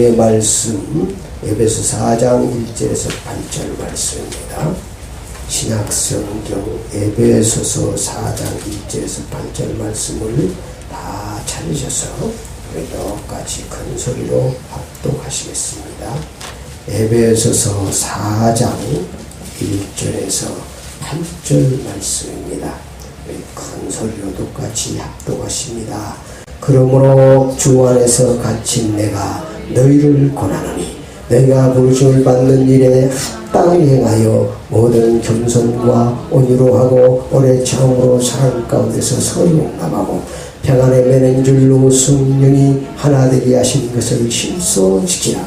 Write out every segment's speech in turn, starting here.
하나님의 말씀 에베소 4장 1절에서 8절 말씀입니다. 신약성경 에베소서 4장 1절에서 8절 말씀을 다 찾으셔서 우리 똑같이 큰 소리로 합독하시겠습니다. 에베소서 4장 1절에서 8절 말씀입니다. 우리 큰 소리로 똑같이 합독하십니다. 그러므로 주 안에서 갇힌 내가 너희를 권하노니 너희가 부르심을 받는 일에 합당히 행하여 모든 겸손과 온유로 하고 오래 참음으로 사랑 가운데서 서로 용납하고 평안에 매는 줄로 성령이 하나 되게 하신 것을 실소 지키라.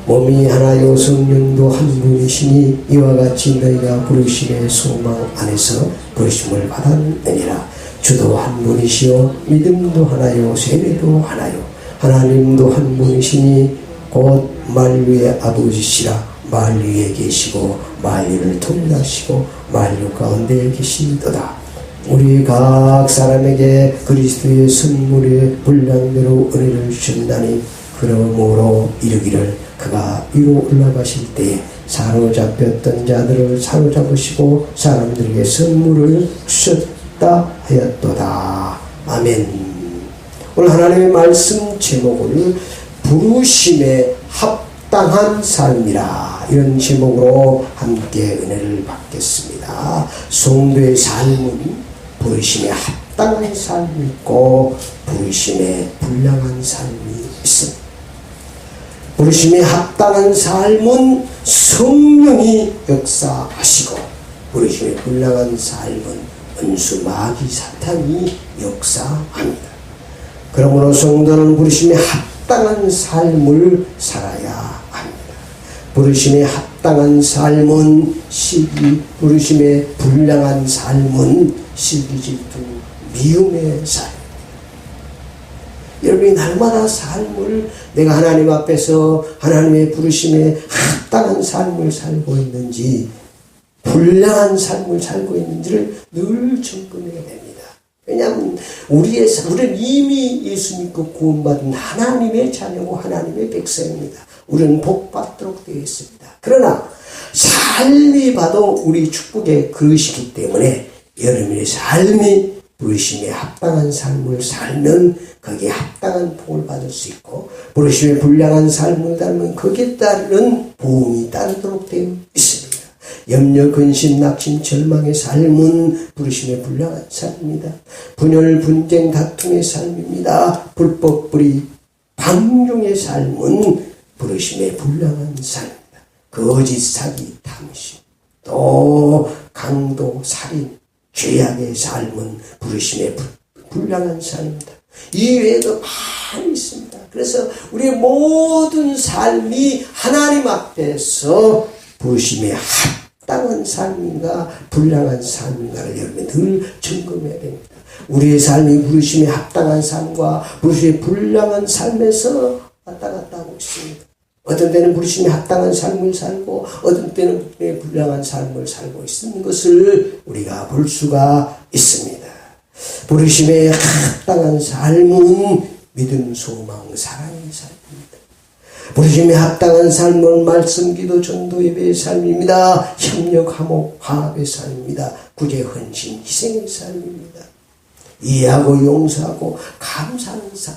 몸이 하나요 성령도 한 분이시니 이와 같이 너희가 부르심의 소망 안에서 부르심을 받았느니라. 주도 한 분이시요 믿음도 하나요 세례도 하나요 하나님도 한 분이시니 곧 만유의 아버지시라. 만유에 계시고 만유를 통일하시고 만유 가운데 계시도다. 우리 각 사람에게 그리스도의 선물의 분량대로 은혜를 주신다니 그러므로 이르기를 그가 위로 올라가실 때에 사로잡혔던 자들을 사로잡으시고 사람들에게 선물을 주셨다 하였도다. 아멘. 오늘 하나님의 말씀 제목을 부르심에 합당한 삶이라 이런 제목으로 함께 은혜를 받겠습니다. 성도의 삶은 부르심에 합당한 삶이 있고 부르심에 불량한 삶이 있습니다. 부르심에 합당한 삶은 성령이 역사하시고 부르심에 불량한 삶은 은수 마귀 사탄이 역사합니다. 그러므로 성도는 부르심에 합당한 삶을 살아야 합니다. 부르심에 합당한 삶은 시기, 부르심에 불량한 삶은 시기, 질투, 미움의 삶. 여러분이 날마다 삶을 내가 하나님 앞에서 하나님의 부르심에 합당한 삶을 살고 있는지 불량한 삶을 살고 있는지를 늘 점검해야 됩니다. 왜냐하면 우리는 이미 예수 믿고 구원받은 하나님의 자녀고 하나님의 백성입니다. 우리는 복받도록 되어 있습니다. 그러나 삶이 봐도 우리 축복의 그릇이기 때문에 여러분의 삶이 부르심에 합당한 삶을 살면 거기에 합당한 복을 받을 수 있고 부르심에 불량한 삶을 살면 거기에 따른 보응이 따르도록 되어 있습니다. 염려, 근심, 낙심, 절망의 삶은 부르심에 불량한 삶입니다. 분열, 분쟁, 다툼의 삶입니다. 불법, 불의, 방종의 삶은 부르심에 불량한 삶입니다. 거짓, 사기, 탐심, 또 강도, 살인, 죄악의 삶은 부르심에 불량한 삶입니다. 이 외에도 많이 있습니다. 그래서 우리의 모든 삶이 하나님 앞에서 부르심에 합당한 삶인가 불량한 삶인가를 여러분 늘 점검해야 됩니다. 우리의 삶이 부르심에 합당한 삶과 부르심에 불량한 삶에서 왔다 갔다 하고 있습니다. 어떤 때는 부르심에 합당한 삶을 살고 어떤 때는 불량한 삶을 살고 있는 것을 우리가 볼 수가 있습니다. 부르심에 합당한 삶은 믿음, 소망, 사랑의 삶입니다. 부르심에 합당한 삶은 말씀, 기도, 전도, 예배의 삶입니다. 협력, 화목, 화합의 삶입니다. 구제, 헌신, 희생의 삶입니다. 이해하고 용서하고 감사하는 삶.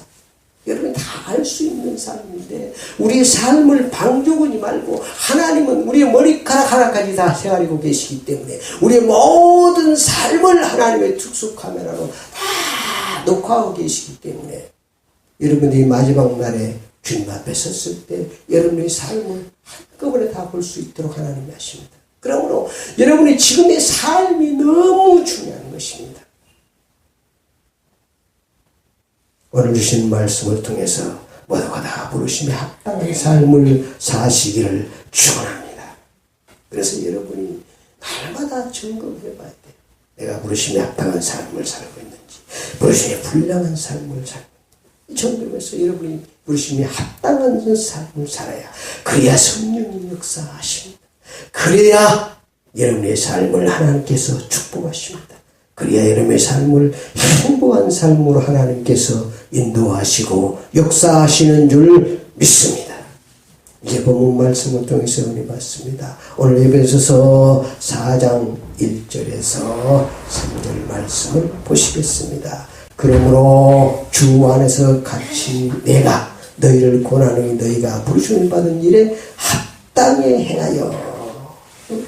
여러분이 다 알 수 있는 삶인데 우리의 삶을 방조하지 말고 하나님은 우리의 머리카락 하나까지 다 헤아리고 계시기 때문에 우리의 모든 삶을 하나님의 특수 카메라로 다 녹화하고 계시기 때문에 여러분이 마지막 날에 주님 앞에 섰을 때 여러분의 삶을 한꺼번에 다 볼 수 있도록 하나님이 하십니다. 그러므로 여러분의 지금의 삶이 너무 중요한 것입니다. 오늘 주신 말씀을 통해서 모두가 다 부르심에 합당한 삶을 사시기를 축원합니다. 그래서 여러분이 날마다 점검해 봐야 돼요. 내가 부르심에 합당한 삶을 살고 있는지 부르심에 불량한 삶을 살고 있는지 점검해서 여러분이 부르심에 합당한 삶을 살아야 그래야 성령이 역사하십니다. 그래야 여러분의 삶을 하나님께서 축복하십니다. 그래야 여러분의 삶을 행복한 삶으로 하나님께서 인도하시고 역사하시는 줄 믿습니다. 이제 본문 말씀을 통해서 은혜 받습니다. 오늘 에베소서 4장 1절에서 3절 말씀을 보시겠습니다. 그러므로 주 안에서 같이 내가 너희를 고난하니 너희가 부르심을 받은 일에 합당히 행하여.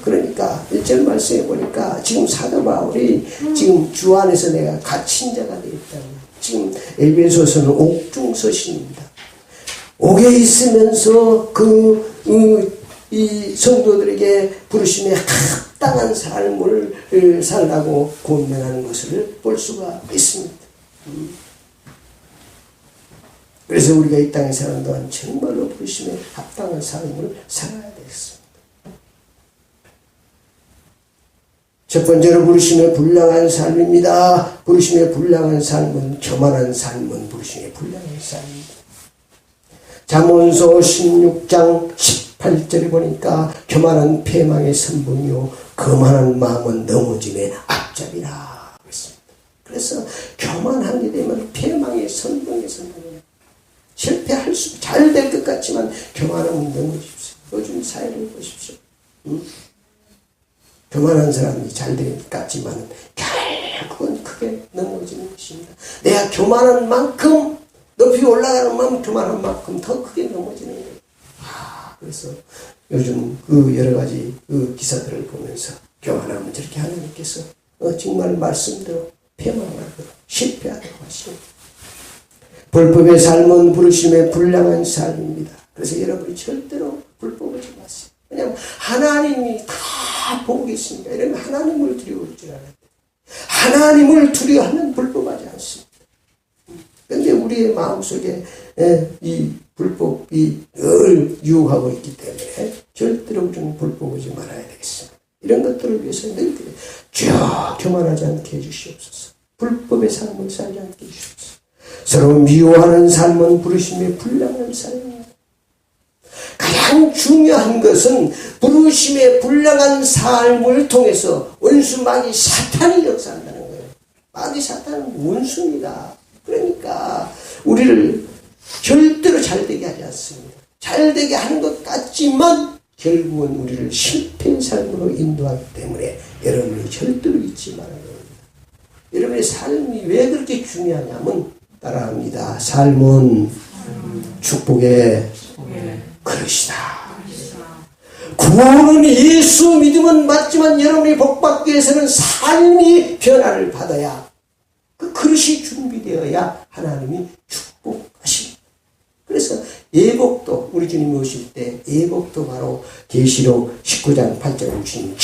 그러니까 1절 말씀해 보니까 지금 사도 바울이 지금 주 안에서 내가 갇힌 자가 되었다. 지금 에베소서는 옥중서신입니다. 옥에 있으면서 이 성도들에게 부르심에 합당한 삶을 살라고 권면하는 것을 볼 수가 있습니다. 그래서 우리가 이 땅에 사는 동안 정말로 부르심에 합당한 삶을 살아야 되겠습니다. 첫 번째로 부르심에 불량한 삶입니다. 부르심에 불량한 삶은 교만한 삶은 부르심에 불량한 삶입니다. 잠언서 16장 18절에 보니까 교만한 패망의 선봉이요 거만한 마음은 넘어짐의 앞잡이라 그랬습니다. 그래서 교만하게 되면 패망의 선봉에 선봉이에요. 실패할 수 잘 될 것 같지만 교만하면 넘어집시오. 요즘 사회를 보십시오. 교만한 사람이 잘 될 것 같지만 결국은 크게 넘어지는 것입니다. 내가 교만한 만큼 높이 올라가는 만큼 교만한 만큼 더 크게 넘어지는 거예요. 그래서 요즘 여러 가지 기사들을 보면서 교만하면 저렇게 하나님께서 정말 말씀대로 패망하고 실패하도록 하십니다. 불법의 삶은 부르심에 불량한 삶입니다. 그래서 여러분이 절대로 불법을 하지 마세요. 왜냐하면 하나님이 다 보고 계십니다. 이러면 하나님을 두려워할 줄 알아야 돼요. 하나님을 두려워하면 불법하지 않습니다. 그런데 우리의 마음속에 이 불법이 늘 유혹하고 있기 때문에 절대로 우리는 불법하지 말아야 되겠습니다. 이런 것들을 위해서 늘 쭉 교만하지 않게 해주시옵소서. 불법의 삶을 살지 않게 해주시옵소서. 서로 미워하는 삶은 부르심에 불량한 삶입니다. 가장 중요한 것은 부르심에 불량한 삶을 통해서 원수 마귀 사탄이 역사한다는 거예요. 마귀 사탄은 원수입니다. 그러니까 우리를 절대로 잘되게 하지 않습니다. 잘되게 하는 것 같지만 결국은 우리를 실패의 삶으로 인도하기 때문에 여러분이 절대로 잊지 말아야 됩니다. 여러분의 삶이 왜 그렇게 중요하냐면 따라합니다. 삶은 축복의 그릇이다. 구원은 예수 믿음은 맞지만 여러분이 복받기 위해서는 삶이 변화를 받아야 그 그릇이 준비되어야 하나님이 축복하십니다. 그래서 예복도 우리 주님이 오실 때 예복도 바로 계시록 19장 8절에 주님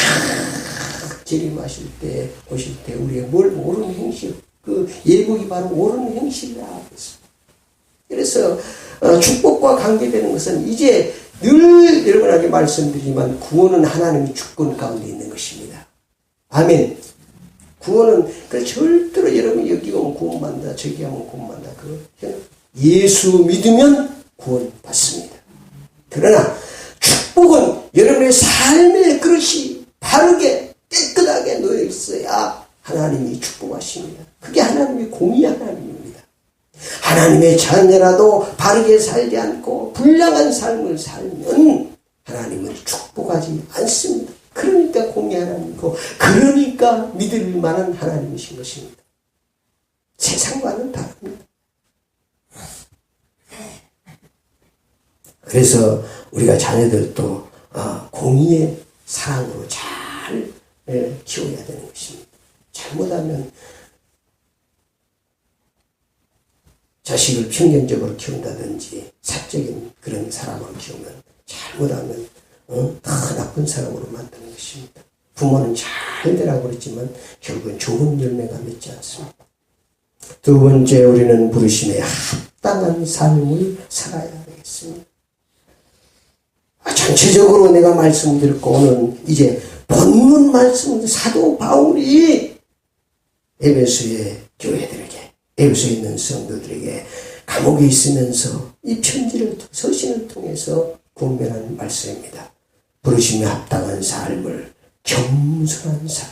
재림하실 때 오실 때 우리가 뭘 옳은 행실 그 예복이 바로 옳은 행실이라 했습니다. 그래서 축복과 관계되는 것은 이제 늘 여러분에게 말씀드리지만 구원은 하나님의 주권 가운데 있는 것입니다. 아멘. 구원은 절대로 여러분이 여기 오면 구원받는다 저기 하면 구원받는다 예수 믿으면 구원받습니다. 그러나 축복은 여러분의 삶의 그릇이 바르게 깨끗하게 놓여 있어야 하나님이 축복하십니다. 그게 하나님의 공의 하나님입니다. 하나님의 자녀라도 바르게 살지 않고 불량한 삶을 살면 하나님은 축복하지 않습니다. 그러니까 공의 하나님이고 그러니까 믿을 만한 하나님이신 것입니다. 세상과는 다릅니다. 그래서 우리가 자녀들도 공의의 사랑으로 잘 키워야 되는 것입니다. 잘못하면 자식을 편견적으로 키운다든지 사적인 그런 사람으로 키우면 잘못하면 더 나쁜 사람으로 만드는 것입니다. 부모는 잘 되라고 그랬지만 결국은 좋은 열매가 맺지 않습니다. 두 번째 우리는 부르심에 합당한 삶을 살아야 되겠습니다. 전체적으로 내가 말씀드렸고 오늘 이제 본문 말씀 사도 바울이 에베소의 교회들에게 에베소에 있는 성도들에게 감옥에 있으면서 이 편지를 서신을 통해서 권면하는 말씀입니다. 부르심에 합당한 삶을 겸손한 삶.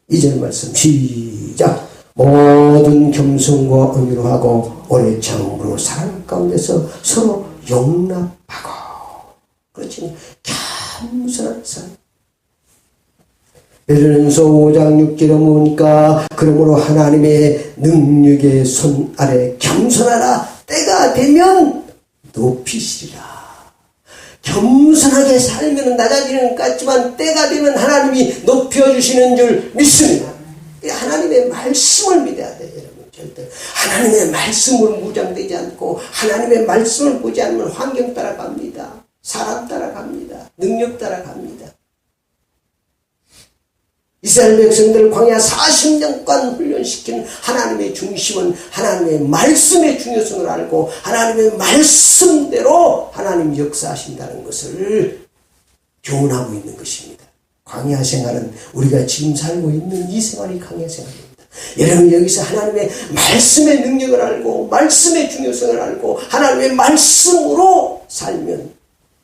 2절 말씀 시작. 모든 겸손과 은유로 하고 오래 참음으로 사랑 가운데서 서로 용납하고 그렇지. 겸손한 삶. 베드로전서 5장 6절에 보니까 그러므로 하나님의 능력의 손 아래 겸손하라. 때가 되면 높이시리라. 겸손하게 살면 낮아지는 것 같지만 때가 되면 하나님이 높여주시는 줄 믿습니다. 하나님의 말씀을 믿어야 돼요, 여러분. 절대 하나님의 말씀으로 무장되지 않고 하나님의 말씀을 보지 않으면 환경 따라갑니다. 사람 따라갑니다. 능력 따라갑니다. 이스라엘 백성들을 광야 40년간 훈련시킨 하나님의 중심은 하나님의 말씀의 중요성을 알고 하나님의 말씀대로 하나님이 역사하신다는 것을 교훈하고 있는 것입니다. 광야 생활은 우리가 지금 살고 있는 이 생활이 광야 생활입니다. 여러분 여기서 하나님의 말씀의 능력을 알고 말씀의 중요성을 알고 하나님의 말씀으로 살면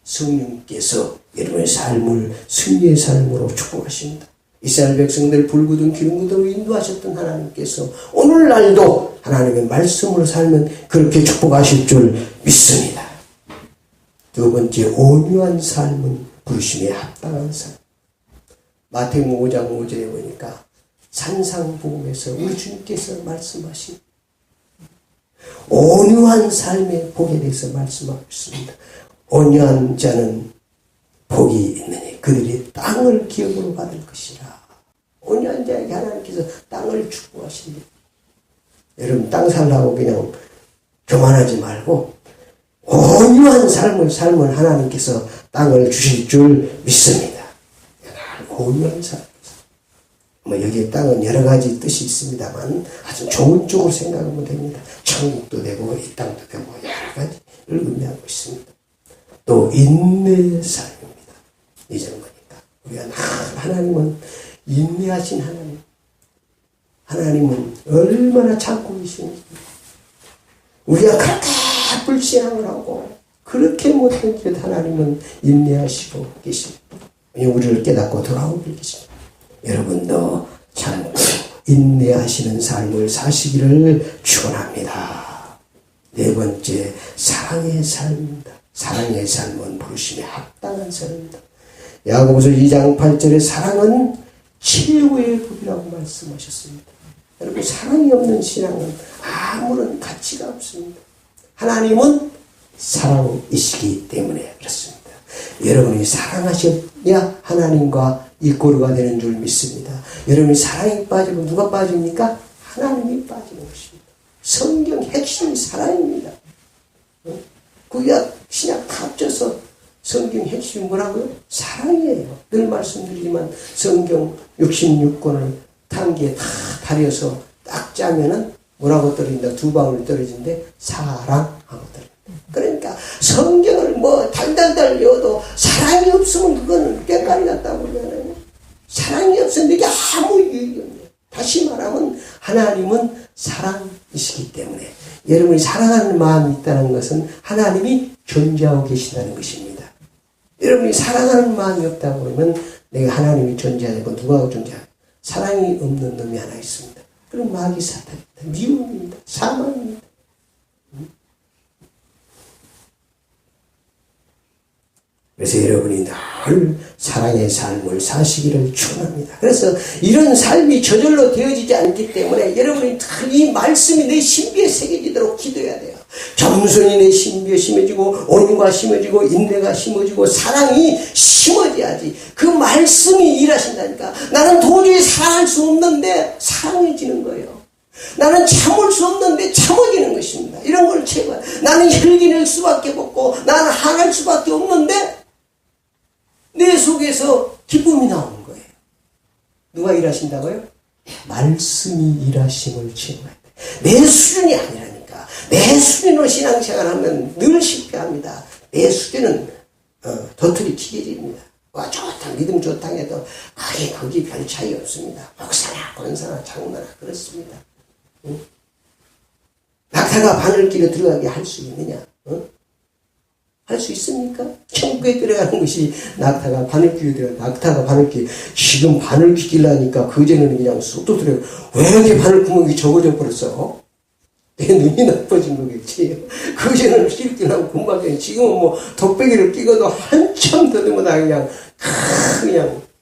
성령께서 여러분의 삶을 승리의 삶으로 축복하십니다. 이스라엘 백성들 불구든 기름구름으로 인도하셨던 하나님께서 오늘날도 하나님의 말씀으로 살면 그렇게 축복하실 줄 믿습니다. 두 번째, 온유한 삶은 부르심에 합당한 삶. 마태복음 5장 5절에 보니까 산상복음에서 우리 주님께서 말씀하신 온유한 삶의 복에 대해서 말씀하고 있습니다. 온유한 자는 복이 있느니 그들이 땅을 기업으로 받을 것이라. 온유한 자에게 하나님께서 땅을 축복하십니다. 여러분 땅 살라고 그냥 교만하지 말고 온유한 삶을 살면 하나님께서 땅을 주실 줄 믿습니다. 온유한 삶. 여기에 땅은 여러 가지 뜻이 있습니다만 아주 좋은 쪽으로 생각하면 됩니다. 천국도 되고 이 땅도 되고 여러 가지를 의미하고 있습니다. 또 인내의 삶입니다. 이제는 거니까 우리가 하나님은 인내하신 하나님, 하나님은 얼마나 참고 계시는지 우리가 그렇게 불신앙을 하고 그렇게 못된 것 하나님은 인내하시고 계십니다. 우리를 깨닫고 돌아오길 계십니다. 여러분도 참고 인내하시는 삶을 사시기를 축원합니다. 네 번째, 사랑의 삶입니다. 사랑의 삶은 부르심에 합당한 삶입니다. 야고보서 2장 8절에 사랑은 최고의 법이라고 말씀하셨습니다. 여러분 사랑이 없는 신앙은 아무런 가치가 없습니다. 하나님은 사랑이시기 때문에 그렇습니다. 여러분이 사랑하셔야 하나님과 이꼬르가 되는 줄 믿습니다. 여러분이 사랑이 빠지고 누가 빠집니까? 하나님이 빠지는 것입니다. 성경 핵심이 사랑입니다. 구약 신약 다 합쳐서 성경 핵심이 뭐라고요? 사랑이에요. 늘 말씀드리지만 성경 66권을 단계에 다 다려서 딱 짜면은 뭐라고 떨어진다? 두 방울 떨어진데 사랑하고 떨어진다. 그러니까 성경을 달달달 외워도 사랑이 없으면 그거는 깽가리 같다고 그러잖아요. 사랑이 없으면 이게 아무 유익이 없네요. 다시 말하면 하나님은 사랑이시기 때문에 여러분이 사랑하는 마음이 있다는 것은 하나님이 존재하고 계신다는 것입니다. 여러분이 사랑하는 마음이 없다고 그러면 내가 하나님이 존재하고 누가 존재하고 사랑이 없는 놈이 하나 있습니다. 그럼 마귀 사탄입니다. 미움입니다. 사망입니다. 그래서 여러분이 늘 사랑의 삶을 사시기를 축원합니다. 그래서 이런 삶이 저절로 되어지지 않기 때문에 여러분이 이 말씀이 내 신비에 새겨지도록 기도해야 돼요. 겸손이 내 신비에 심어지고 온유가 심어지고 인내가 심어지고 사랑이 심어져야지 그 말씀이 일하신다니까. 나는 도저히 사랑할 수 없는데 사랑해지는 거예요. 나는 참을 수 없는데 참아지는 것입니다. 이런 걸 제발 나는 혈기 낼 수밖에 없고 나는 항할 수밖에 없는데 내 속에서 기쁨이 나오는 거예요. 누가 일하신다고요? 말씀이 일하심을 체험해야 돼. 내 수준이 아니라니까. 내 수준으로 신앙생활하면 늘 실패합니다. 내 수준은 도토리 튀겨집니다. 와 좋다 믿음 좋다 해도 거기 별 차이 없습니다. 목사나 권사나 장로나 그렇습니다. 응? 낙타가 바늘길에 들어가게 할 수 있느냐? 응? 할 수 있습니까? 천국에 들어가는 것이 낙타가 바늘길에 들어가. 낙타가 바늘길 지금 바늘길이라니까 그전에는 그냥 쑥도 들어가. 왜 이렇게 바늘구멍이 적어져 버렸어? 내 눈이 나빠진 거겠지. 그전에는 낄낄하고 금방 지금은 뭐 덕배기를 끼고도 한참 더듬어다 그냥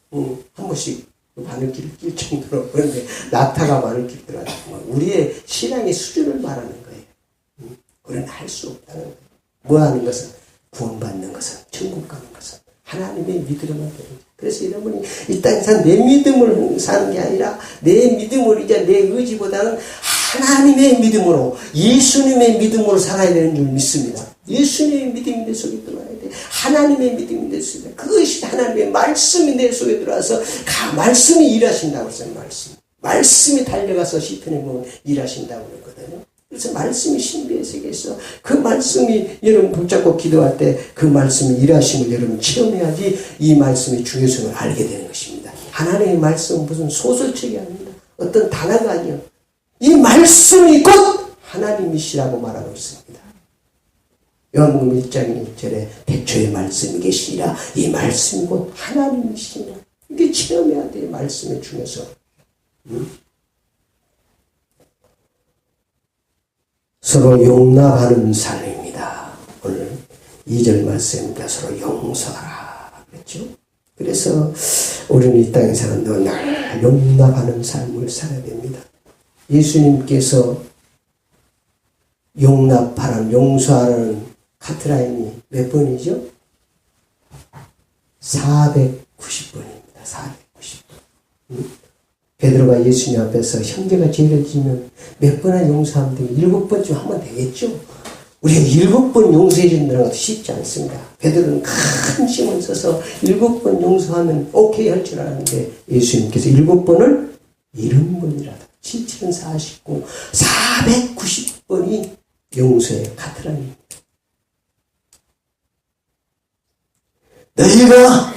한 번씩 바늘길을 낄 정도로. 그런데 낙타가 바늘길 들어가다 우리의 신앙의 수준을 말하는 거예요. 우리는 할 수 없다는 거예요. 뭐 하는 것은 구원받는 것은 천국 가는 것은 하나님의 믿음만 되는 거예요. 그래서 여러분이 이 땅에서 내 믿음을 사는 게 아니라 내 믿음을 이제 내 의지보다는 하나님의 믿음으로 예수님의 믿음으로 살아야 되는 줄 믿습니다. 예수님의 믿음이 내 속에 들어와야 돼. 하나님의 믿음이 내 속에 들어와야 돼. 그것이 하나님의 말씀이 내 속에 들어와서 말씀이 일하신다고 했어요. 말씀이 달려가서 시편에 보면 일하신다고 그랬거든요. 그래서 말씀이 신비의 세계에서 그 말씀이 여러분 붙잡고 기도할 때 그 말씀이 일하심을 여러분 체험해야지 이 말씀의 중요성을 알게 되는 것입니다. 하나님의 말씀은 무슨 소설책이 아닙니다. 어떤 단어가 아니요. 이 말씀이 곧 하나님이시라고 말하고 있습니다. 요한복음 1장 1절에 태초에 말씀이 계시니라 이 말씀이 곧 하나님이시니라. 이게 체험해야 돼요. 말씀의 중요성. 서로 용납하는 삶입니다. 오늘 2절 말씀입니다. 서로 용서하라 그랬죠. 그래서 우리는 이 땅에 사는 동안 늘 용납하는 삶을 살아야 됩니다. 예수님께서 용납하라는 용서하라는 카트라인이 몇 번이죠? 490번입니다. 490번. 베드로가 예수님 앞에서 형제가 죄를 지면 몇 번이나 용서하면 되고 7번쯤 하면 되겠죠. 우리가 7번 용서해 준다는 것도 쉽지 않습니다. 베드로는 큰 힘을 써서 7번 용서하면 오케이 할 줄 알았는데 예수님께서 7번을 70번이라도 7은 49, 490번이 용서의 카트라입니다. 너희가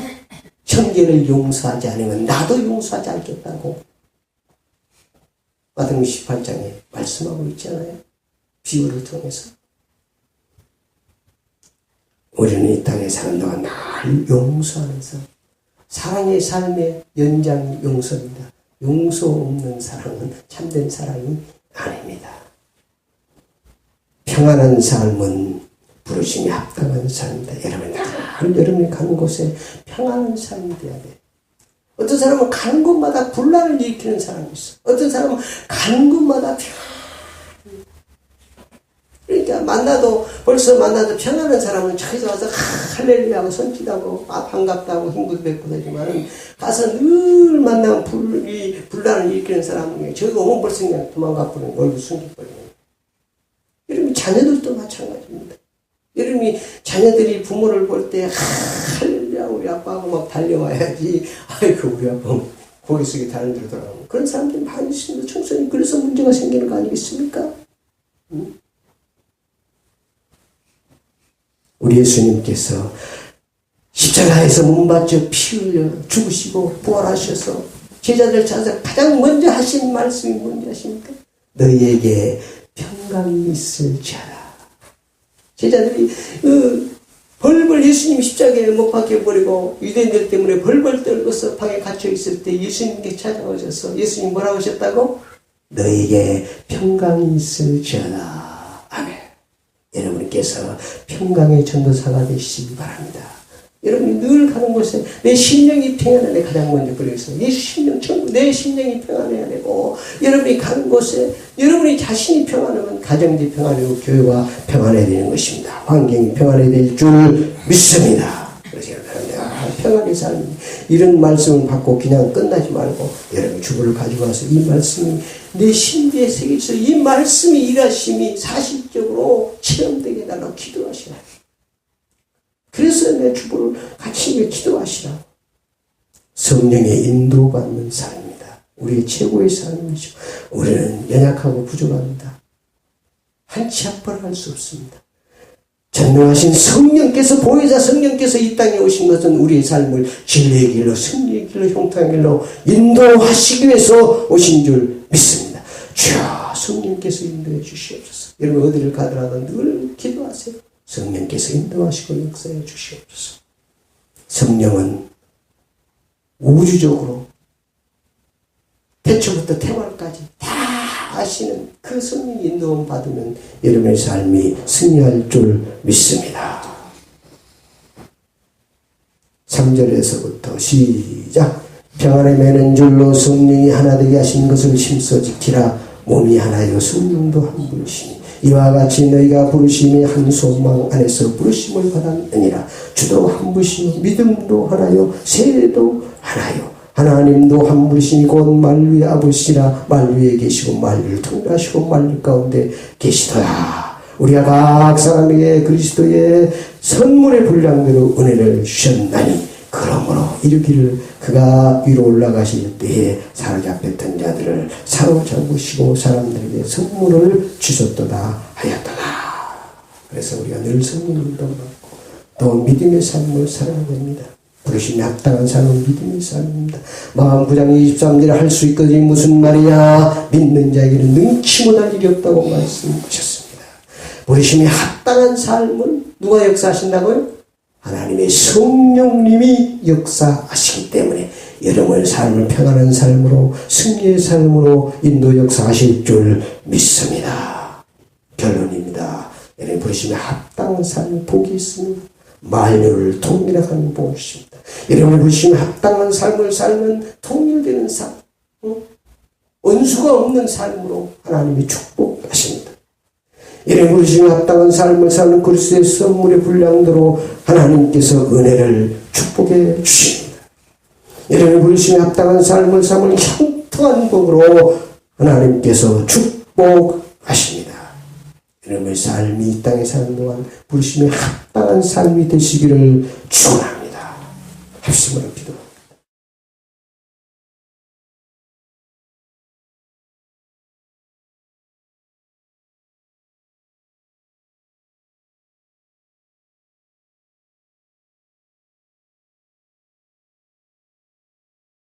형제를 용서하지 않으면 나도 용서하지 않겠다고 마태복음 18장에 말씀하고 있잖아요. 비유를 통해서. 우리는 이 땅에 사는 동안 늘 용서하는 삶. 사랑의 삶의 연장이 용서입니다. 용서 없는 사랑은 참된 사랑이 아닙니다. 평안한 삶은 부르심이 합당한 삶입니다. 여러분이 가는 곳에 평안한 삶이 되어야 돼요. 어떤 사람은 가는 곳마다 분란을 일으키는 사람이 있어. 어떤 사람은 가는 곳마다 그러니까 벌써 만나도 평안한 사람은 저기서 와서 할렐루야하고 손짓하고 반갑다고 힘도 뵙고 되지만 가서 늘 만나면 분란을 일으키는 사람은 저기 오면 벌써 그냥 도망가 버리는 얼굴 숨겨버리는 여러분 자녀들도 마찬가지입니다. 여러분이 자녀들이 부모를 볼 때 할렐루야 우리 아빠하고 막 달려와야지 아이고 우리 아빠 고개 숙이 다른 데로 돌아가면 그런 사람들이 많이 있습니다. 청소년 그래서 문제가 생기는 거 아니겠습니까? 우리 예수님께서 십자가에서 문받쳐 피 흘려 죽으시고 부활하셔서 제자들 찾아서 가장 먼저 하신 말씀이 뭔지 아십니까? 너희에게 평강이 있을지어다. 제자들이 벌벌 예수님 십자가에 못 박혀버리고 유대인들 때문에 벌벌 떨고서 방에 갇혀 있을 때 예수님께 찾아오셔서 예수님 뭐라고 하셨다고? 너희에게 평강이 있을지어다. 아멘. 여러분께서 평강의 전도사가 되시기 바랍니다. 여러분이 늘 가는 곳에 내 심령이 평안하네 가장 먼저 그래서 예수 심령 천국 내 심령이 평안해야 되고 여러분이 가는 곳에 여러분이 자신이 평안하면 가정이 평안하고 교회가 평안해야 되는 것입니다. 환경이 평안해야 될 줄 믿습니다. 그래서 여러분 평안의 삶 이런 말씀을 받고 그냥 끝나지 말고 여러분 주부를 가지고 와서 이 말씀이 내 신비의 세계에서 이 말씀이 일하심이 사실적으로 체험되게 해달라고 기도하시라. 그래서 내 주부를 같이 기도하시라고. 성령의 인도받는 삶입니다. 우리의 최고의 삶이죠. 우리는 연약하고 부족합니다. 한 치 앞을 할 수 없습니다. 전능하신 성령께서 보혜사 성령께서 이 땅에 오신 것은 우리의 삶을 진리의 길로 승리의 길로 형통의 길로 인도하시기 위해서 오신 줄 믿습니다. 주여 성령께서 인도해 주시옵소서. 여러분 어디를 가더라도 늘 기도하세요. 성령께서 인도하시고 역사해 주시옵소서. 성령은 우주적으로 태초부터 태말까지 다 하시는 그 성령 인도함 받으면 여러분의 삶이 승리할 줄 믿습니다. 3절에서부터 시작. 평안에 매는 줄로 성령이 하나 되게 하신 것을 힘써 지키라. 몸이 하나요 성령도 한 분이시니 이와 같이 너희가 부르심이 한 소망 안에서 부르심을 받았느니라. 주도 한 분이시요 믿음도 하나요 세례도 하나요 하나님도 한 분이시니 곧 만유의 아버지라. 만유에 계시고 만유를 통일하시고 만유 가운데 계시더라. 우리가 각 사람에게 그리스도의 선물의 분량대로 은혜를 주셨나니 그러므로 이르기를 그가 위로 올라가실 때에 사로잡혔던 자들을 사로잡으시고 사람들에게 선물을 주셨도다 하였도다. 그래서 우리가 늘 성령을 받고 또 믿음의 삶을 살아야 됩니다. 부르심에 합당한 삶은 믿음의 삶입니다. 마음 9장 23절에 할 수 있거든요. 무슨 말이냐? 믿는 자에게는 능치 못할 일이 없다고 말씀하셨습니다. 부르심에 합당한 삶은 누가 역사하신다고요? 하나님의 성령님이 역사하시기 때문에 여러분의 삶을 평안한 삶으로 승리의 삶으로 인도 역사하실 줄 믿습니다. 결론입니다. 여러분 부르심에 합당한 삶 복이 있습니다. 만유를 통일하는 복이 있습니다. 여러분 부르심에 합당한 삶을 살면 통일되는 삶, 원수가 없는 삶으로 하나님이 축복하십니다. 여러분 부르심에 합당한 삶을 사는 그리스도의 선물의 분량대로 하나님께서 은혜를 축복해 주십니다. 여러분 부르심에 합당한 삶을 사는 형통한 복으로 하나님께서 축복하십니다. 여러분의 삶이 이 땅에 사는 동안 부르심에 합당한 삶이 되시기를 축원합니다. 합심으로